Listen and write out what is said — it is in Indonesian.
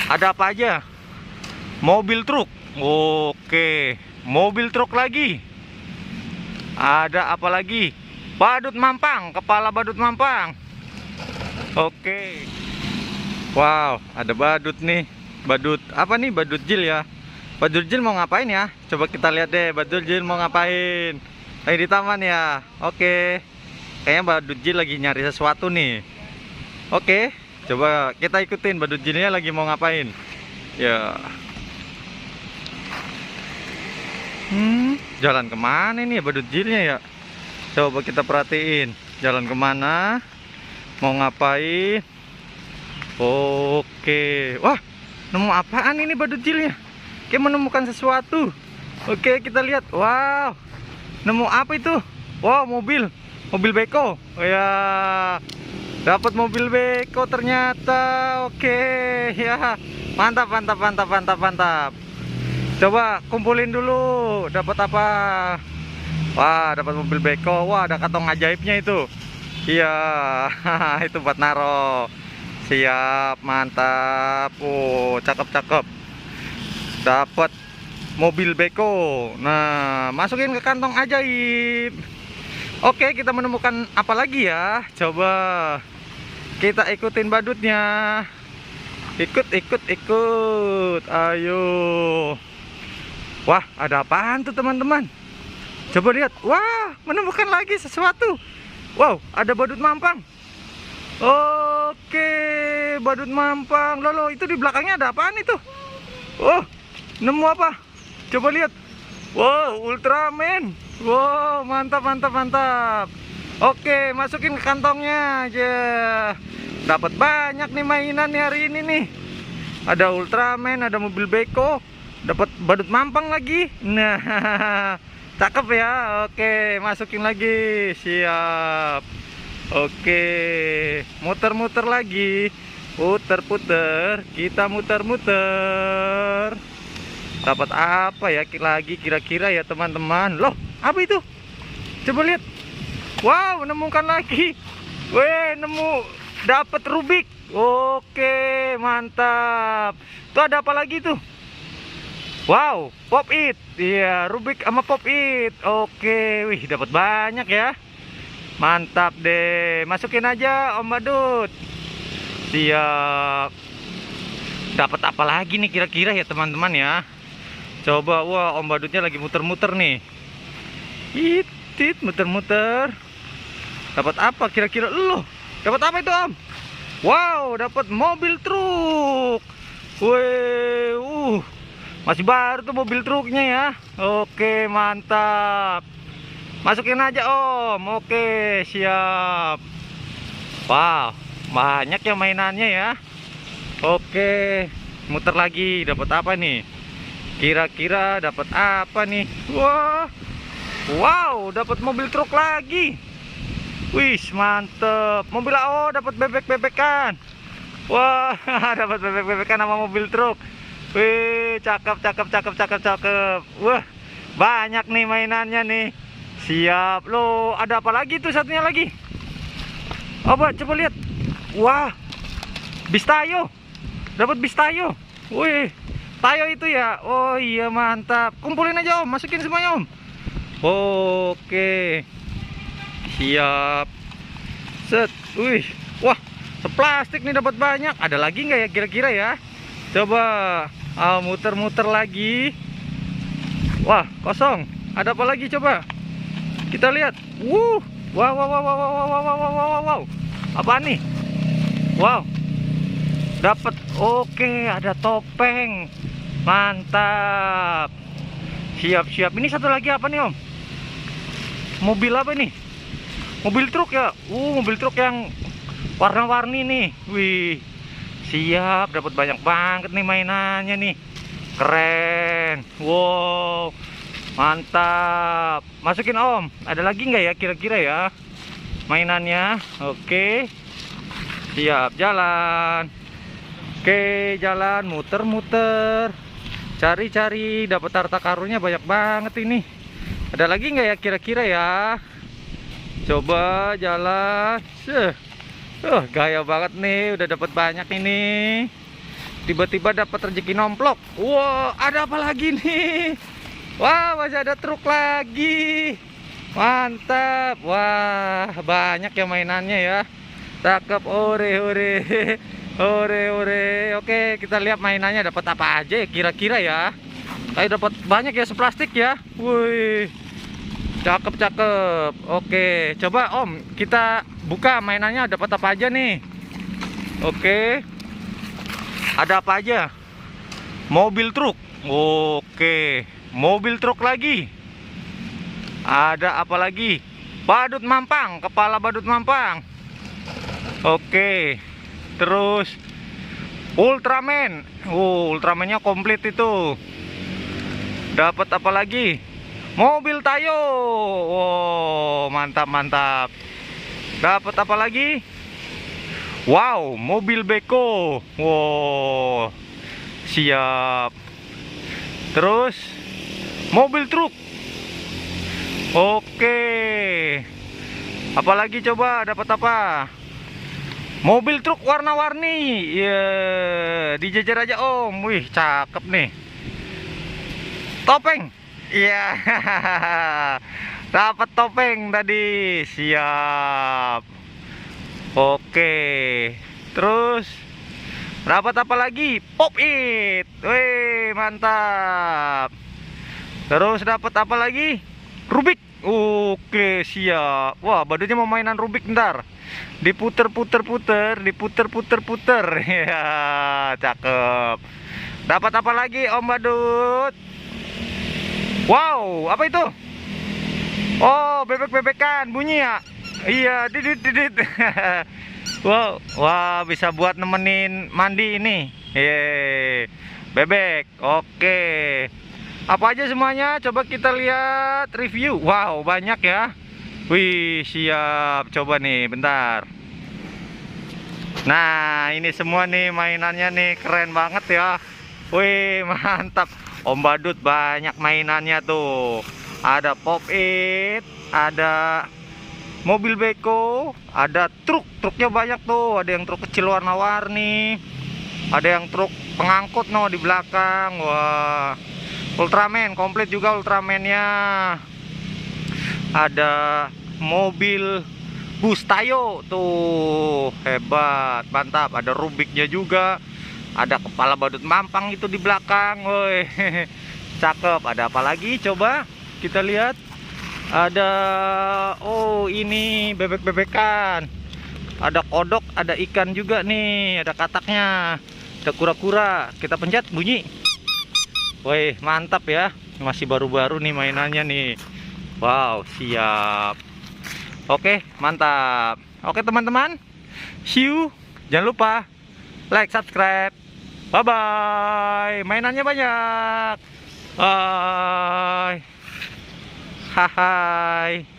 Ada apa aja? Mobil truk. Oke, mobil truk lagi. Ada apa lagi? Badut mampang, kepala badut mampang. Oke. Wow, ada badut nih. Badut apa nih? Badut jil ya. Badut jil mau ngapain ya? Coba kita lihat deh, badut jil mau ngapain. Lagi di taman ya. Oke. Kayaknya badut jil lagi nyari sesuatu nih. Oke, coba kita ikutin badut jilnya lagi mau ngapain. Ya. Jalan kemana nih badut jilnya ya? Coba kita perhatiin. Jalan kemana? Mau ngapain? Oke. Wah, nemu apaan ini badut jilnya? Kayak menemukan sesuatu. Oke, kita lihat. Wow, nemu apa itu? Wow, mobil beko. Oh ya, dapat mobil beko ternyata. Oke, ya, mantap. Coba kumpulin dulu. Dapat apa? Wah, dapat mobil beko. Wah, ada kantong ajaibnya itu. Iya, itu buat naro. Siap, mantap. Oh, cakep. Dapat mobil beko. Nah, masukin ke kantong ajaib. Oke, kita menemukan apa lagi ya? Coba kita ikutin badutnya. Ikut. Ayo. Wah, ada apaan tuh teman-teman? Coba lihat. Wah, menemukan lagi sesuatu. Wow, ada badut mampang. Oke, badut mampang. Loh, itu di belakangnya ada apaan itu? Oh, nemu apa? Coba lihat. Wow, Ultraman. Wow, mantap. Oke, masukin ke kantongnya aja. Dapat banyak nih mainan nih hari ini nih. Ada Ultraman, ada mobil beko, dapat badut mampang lagi. Nah, cakep ya. Oke, masukin lagi. Siap. Oke, muter-muter lagi. Puter-puter, kita muter-muter. Dapat apa ya lagi kira-kira ya teman-teman? Loh, apa itu? Coba lihat. Wow, menemukan lagi. Weh, dapat Rubik. Oke, mantap. Tuh ada apa lagi tuh? Wow, Pop It. Iya, Rubik sama Pop It. Oke, wih, dapat banyak ya. Mantap deh. Masukin aja Om Badut. Siap. Dapat apa lagi nih kira-kira ya teman-teman ya? Coba, wah, Om Badutnya lagi muter-muter nih. Muter-muter. Dapat apa kira-kira? Loh, dapat apa itu Om? Wow, dapat mobil truk. Wih, masih baru tuh mobil truknya ya. Oke, mantap. Masukin aja Om. Oke, siap. Wow, banyak ya mainannya ya. Oke, muter lagi. Dapat apa nih? Kira-kira dapat apa nih? Wah, wow, dapat mobil truk lagi. Wih, mantep. Mobil AO dapat bebek-bebekan. Wah, dapat bebek-bebekan sama mobil truk. Wih, cakep. Wah, banyak nih mainannya nih. Siap. Loh, ada apa lagi tuh satunya lagi? Coba lihat. Wah, bis Tayo. Dapat bis Tayo. Wih, Tayo itu ya. Oh iya, mantap. Kumpulin aja Om, masukin semuanya Om. Oke. Siap. Set. Wih, wah, seplastik nih dapat banyak. Ada lagi nggak ya kira-kira ya? Coba muter-muter lagi. Wah, kosong. Ada apa lagi coba? Kita lihat. Wow. Apaan nih? Wow. Dapat. Oke, ada topeng. Mantap. Siap. Ini satu lagi apa nih Om? Mobil apa nih? Mobil truk ya. Mobil truk yang warna-warni nih. Wih. Siap, dapat banyak banget nih mainannya nih. Keren. Wow. Mantap. Masukin Om. Ada lagi nggak ya kira-kira ya mainannya? Oke. Siap, jalan. Oke, jalan muter-muter. Cari-cari, dapat harta karunnya banyak banget ini. Ada lagi nggak ya kira-kira ya? Coba jalan. Gaya banget nih, udah dapat banyak ini. tiba-tiba dapat rezeki nomplok. Wah, ada apa lagi nih? Wah, masih ada truk lagi. Mantap. Wah, banyak ya mainannya ya. Cakep, ore ore. Ore ore. Oke, kita lihat mainannya dapat apa aja ya kira-kira ya. Kayak dapat banyak ya seplastik ya. Wih. Cakep cakep. Oke, coba Om kita buka mainannya dapat apa aja nih. Oke. Ada apa aja? Mobil truk. Oke, mobil truk lagi. Ada apa lagi? Badut mampang, kepala badut mampang. Oke. Terus Ultraman. Ultramannya komplit itu. Dapat apa lagi? Mobil Tayo. Wow, mantap mantap. Dapat apa lagi? Wow, mobil beko. Wow, siap. Terus mobil truk. Oke. Apalagi coba dapat apa? Mobil truk warna-warni. Iya, dijejer aja Om. Wih, cakep nih. Topeng. Iya. Dapat topeng tadi. Siap. Oke. Terus dapat apa lagi? Pop it. Wih, mantap. Terus dapat apa lagi? Rubik. Oke, siap. Wah, badutnya mau mainan Rubik ntar. Diputer-puter-puter, diputer-puter-puter. Ya, cakep. Dapat apa lagi Om Badut? Wow, apa itu? Oh, bebek-bebekan bunyi ya? Iya, didit. Wow, wah bisa buat nemenin mandi ini. Yeay, bebek. Oke. Apa aja semuanya? Coba kita lihat review. Wow, banyak ya. Wih, siap. Coba nih, bentar. Nah, ini semua nih mainannya nih, keren banget ya. Wih, mantap. Om Badut banyak mainannya tuh. Ada Pop It, ada mobil beko, ada truk. Truknya banyak tuh. Ada yang truk kecil warna-warni, ada yang truk pengangkut no di belakang. Wah, Ultraman komplit juga Ultramannya. Ada mobil bus Tayo tuh, hebat, mantap. Ada Rubiknya juga. Ada kepala badut mampang itu di belakang. Woi, cakep. Ada apa lagi? Coba kita lihat. Ada, oh ini bebek-bebekan. Ada kodok, ada ikan juga nih. Ada kataknya. Ada kura-kura. Kita pencet bunyi. Woi, mantap ya. Masih baru-baru nih mainannya nih. Wow, siap. Oke, mantap. Oke teman-teman, see you. Jangan lupa like, subscribe. Bye bye. Mainannya banyak. Bye. Hai.